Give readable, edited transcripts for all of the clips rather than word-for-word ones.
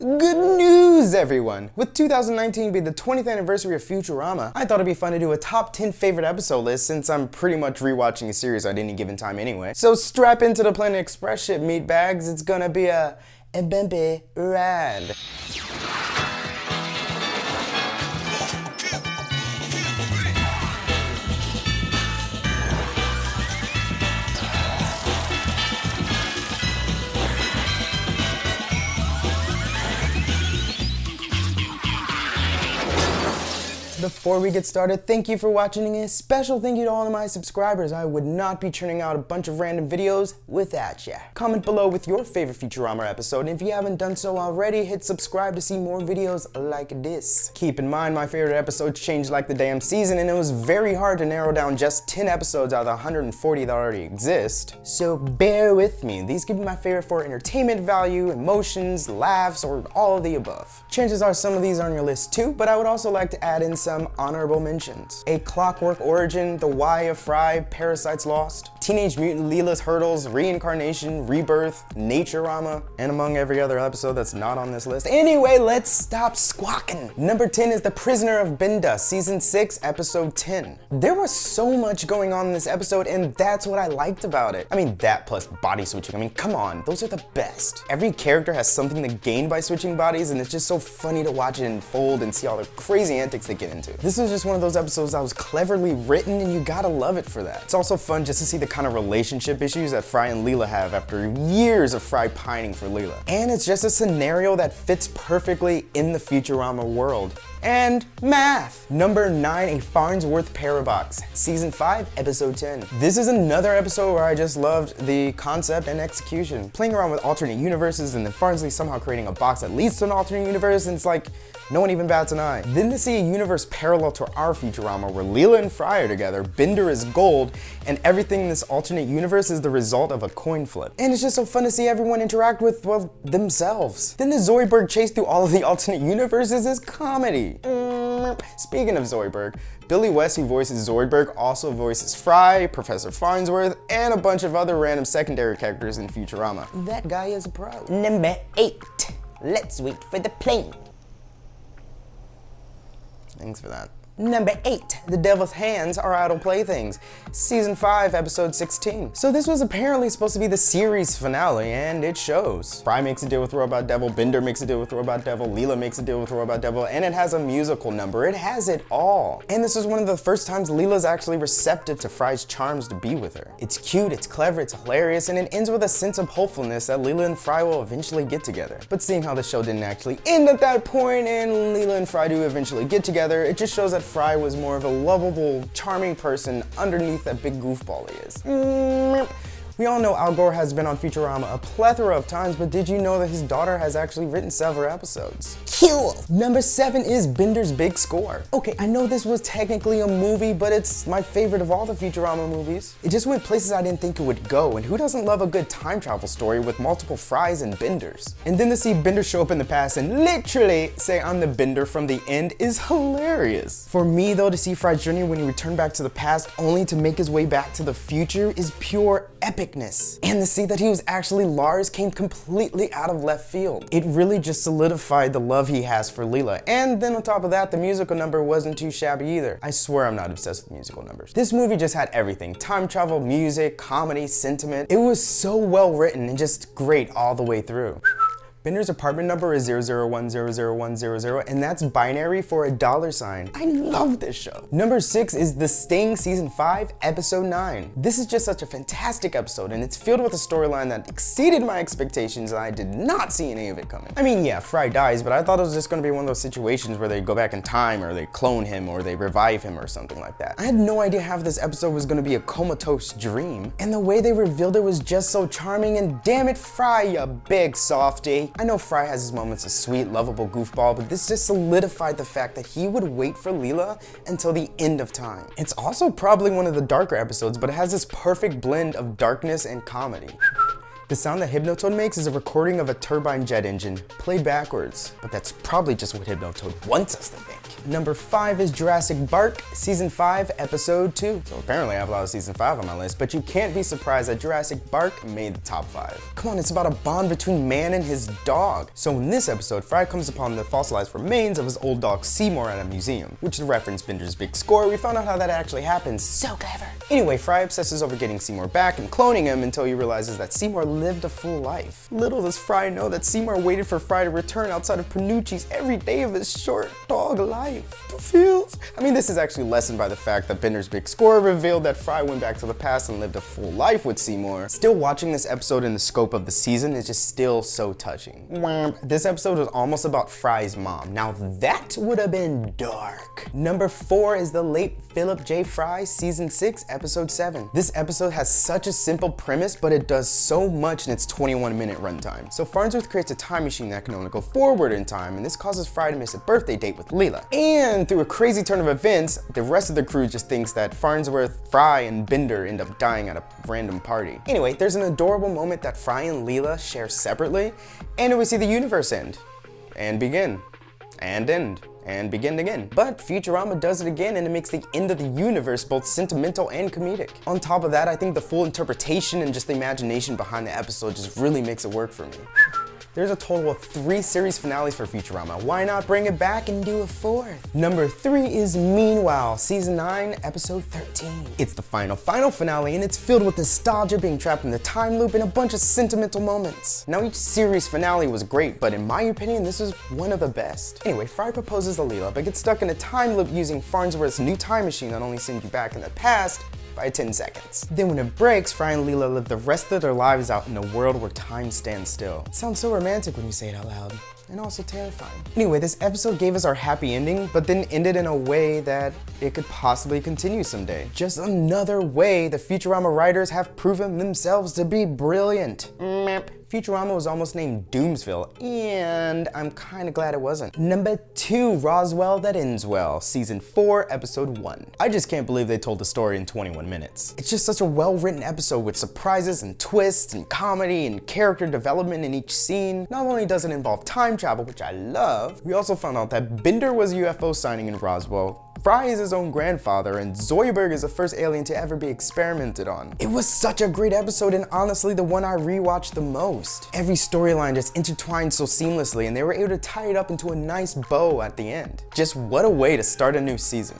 Good news, everyone! With 2019 being the 20th anniversary of Futurama, I thought it'd be fun to do a top 10 favorite episode list since I'm pretty much rewatching a series at any given time anyway. So strap into the Planet Express ship, meatbags. It's gonna be a bumpy ride. Before we get started, thank you for watching and a special thank you to all of my subscribers. I would not be churning out a bunch of random videos without ya. Comment below with your favorite Futurama episode, and if you haven't done so already, hit subscribe to see more videos like this. Keep in mind, my favorite episodes changed like the damn season, and it was very hard to narrow down just 10 episodes out of the 140 that already exist. So bear with me. These could be my favorite for entertainment value, emotions, laughs, or all of the above. Chances are some of these are on your list too, but I would also like to add in some honorable mentions. A Clockwork Origin, The Why of Fry, Parasites Lost, Teenage Mutant Leela's Hurdles, Reincarnation, Rebirth, Naturama, and among every other episode that's not on this list. Anyway, let's stop squawking. Number 10 is The Prisoner of BENDA, Season 6, Episode 10. There was so much going on in this episode, and that's what I liked about it. I mean, that plus body switching. I mean, come on, those are the best. Every character has something to gain by switching bodies, and it's just so funny to watch it unfold and see all the crazy antics they get into. This was just one of those episodes that was cleverly written, and you gotta love it for that. It's also fun just to see the kind of relationship issues that Fry and Leela have after years of Fry pining for Leela. And it's just a scenario that fits perfectly in the Futurama world. And math. Number 9, A Farnsworth Parabox, Season 5, Episode 10. This is another episode where I just loved the concept and execution. Playing around with alternate universes and then Farnsley somehow creating a box that leads to an alternate universe, and it's like, no one even bats an eye. Then to see a universe parallel to our Futurama where Leela and Fry are together, Bender is gold, and everything in this alternate universe is the result of a coin flip. And it's just so fun to see everyone interact with, well, themselves. Then the Zoidberg chase through all of the alternate universes is comedy. Speaking of Zoidberg, Billy West, who voices Zoidberg, also voices Fry, Professor Farnsworth, and a bunch of other random secondary characters in Futurama. That guy is a pro. Number 8, Let's Wait for the Plane. Thanks for that. Number 8, The Devil's Hands Are Idle Playthings, Season 5, Episode 16. So this was apparently supposed to be the series finale, and it shows. Fry makes a deal with Robot Devil, Bender makes a deal with Robot Devil, Leela makes a deal with Robot Devil, and it has a musical number. It has it all. And this is one of the first times Leela's actually receptive to Fry's charms to be with her. It's cute, it's clever, it's hilarious, and it ends with a sense of hopefulness that Leela and Fry will eventually get together. But seeing how the show didn't actually end at that point, and Leela and Fry do eventually get together, it just shows that Fry was more of a lovable, charming person underneath that big goofball he is. We all know Al Gore has been on Futurama a plethora of times, but did you know that his daughter has actually written several episodes? Cool! Number 7 is Bender's Big Score. Okay, I know this was technically a movie, but it's my favorite of all the Futurama movies. It just went places I didn't think it would go, and who doesn't love a good time travel story with multiple Frys and Benders? And then to see Bender show up in the past and literally say, "I'm the Bender from the end," is hilarious. For me though, to see Fry's journey when he returned back to the past only to make his way back to the future is pure epicness. And to see that he was actually Lars came completely out of left field. It really just solidified the love he has for Leela. And then on top of that, the musical number wasn't too shabby either. I swear I'm not obsessed with musical numbers. This movie just had everything. Time travel, music, comedy, sentiment. It was so well written and just great all the way through. Bender's apartment number is 001000100, and that's binary for a $sign. I love this show. Number 6 is The Sting Season 5, Episode 9. This is just such a fantastic episode, and it's filled with a storyline that exceeded my expectations, and I did not see any of it coming. I mean, yeah, Fry dies, but I thought it was just gonna be one of those situations where they go back in time, or they clone him, or they revive him, or something like that. I had no idea half this episode was gonna be a comatose dream, and the way they revealed it was just so charming, and damn it, Fry, you big softy. I know Fry has his moments of sweet, lovable goofball, but this just solidified the fact that he would wait for Leela until the end of time. It's also probably one of the darker episodes, but it has this perfect blend of darkness and comedy. The sound that Hypnotoad makes is a recording of a turbine jet engine, played backwards. But that's probably just what Hypnotoad wants us to think. Number 5 is Jurassic Bark, Season 5, Episode 2. So apparently I have a lot of Season 5 on my list, but you can't be surprised that Jurassic Bark made the top 5. Come on, it's about a bond between man and his dog. So in this episode, Fry comes upon the fossilized remains of his old dog Seymour at a museum, which is a reference Bender's big score. We found out how that actually happens. So clever. Anyway, Fry obsesses over getting Seymour back and cloning him until he realizes that Seymour lived a full life. Little does Fry know that Seymour waited for Fry to return outside of Panucci's every day of his short dog life. The feels. I mean, this is actually lessened by the fact that Bender's big score revealed that Fry went back to the past and lived a full life with Seymour. Still, watching this episode in the scope of the season is just still so touching. This episode was almost about Fry's mom. Now that would have been dark. Number 4 is the late Philip J. Fry, Season 6, Episode 7. This episode has such a simple premise, but it does so much in its 21-minute runtime. So Farnsworth creates a time machine that can only go forward in time, and this causes Fry to miss a birthday date with Leela. And through a crazy turn of events, the rest of the crew just thinks that Farnsworth, Fry, and Bender end up dying at a random party. Anyway, there's an adorable moment that Fry and Leela share separately, and we see the universe end, and begin, and end, and begin again. But Futurama does it again, and it makes the end of the universe both sentimental and comedic. On top of that, I think the full interpretation and just the imagination behind the episode just really makes it work for me. There's a total of 3 series finales for Futurama. Why not bring it back and do a 4th? Number 3 is Meanwhile, Season 9, Episode 13. It's the final finale, and it's filled with nostalgia, being trapped in the time loop, and a bunch of sentimental moments. Now, each series finale was great, but in my opinion, this was one of the best. Anyway, Fry proposes to Leela, but gets stuck in a time loop using Farnsworth's new time machine that only sends you back in the past by 10 seconds. Then when it breaks, Fry and Leela live the rest of their lives out in a world where time stands still. It sounds so romantic when you say it out loud, and also terrifying. Anyway, this episode gave us our happy ending, but then ended in a way that it could possibly continue someday. Just another way the Futurama writers have proven themselves to be brilliant. Futurama was almost named Doomsville, and I'm kinda glad it wasn't. Number 2, Roswell That Ends Well, Season 4, Episode 1. I just can't believe they told the story in 21 minutes. It's just such a well-written episode with surprises and twists and comedy and character development in each scene. Not only does it involve time travel, which I love, we also found out that Bender was a UFO sighting in Roswell, Fry is his own grandfather, and Zoidberg is the first alien to ever be experimented on. It was such a great episode, and honestly the one I rewatched the most. Every storyline just intertwined so seamlessly, and they were able to tie it up into a nice bow at the end. Just what a way to start a new season.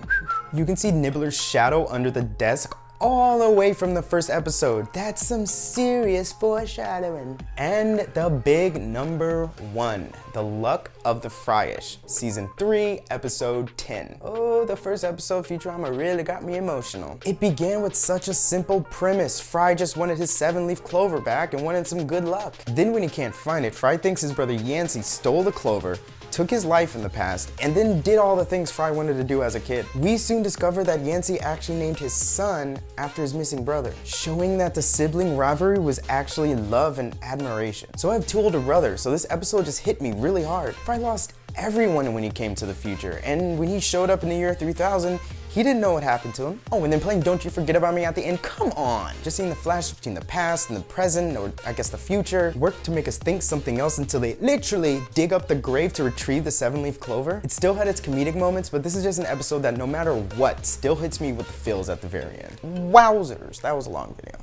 You can see Nibbler's shadow under the desk all the way from the first episode. That's some serious foreshadowing. And the big number 1, The Luck of the Fryish, Season 3, Episode 10. Oh, the first episode of Futurama really got me emotional. It began with such a simple premise. Fry just wanted his 7-leaf clover back and wanted some good luck. Then when he can't find it, Fry thinks his brother Yancey stole the clover, took his life in the past, and then did all the things Fry wanted to do as a kid. We soon discover that Yancey actually named his son after his missing brother, showing that the sibling rivalry was actually love and admiration. So I have 2 older brothers, so this episode just hit me really hard. Fry lost everyone when he came to the future, and when he showed up in the year 3000, he didn't know what happened to him. Oh, and then playing Don't You Forget About Me at the end, come on! Just seeing the flash between the past and the present, or I guess the future, worked to make us think something else until they literally dig up the grave to retrieve the 7-leaf clover. It still had its comedic moments, but this is just an episode that no matter what, still hits me with the feels at the very end. Wowzers, that was a long video.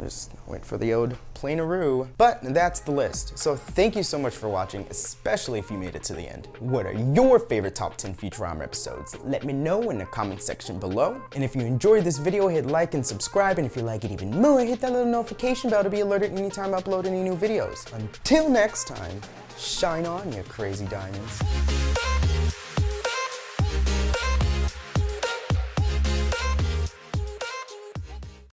Just wait for the old planeroo. But that's the list. So thank you so much for watching, especially if you made it to the end. What are your favorite top 10 Futurama episodes? Let me know in the comment section below. And if you enjoyed this video, hit like and subscribe. And if you like it even more, hit that little notification bell to be alerted anytime I upload any new videos. Until next time, shine on, you crazy diamonds.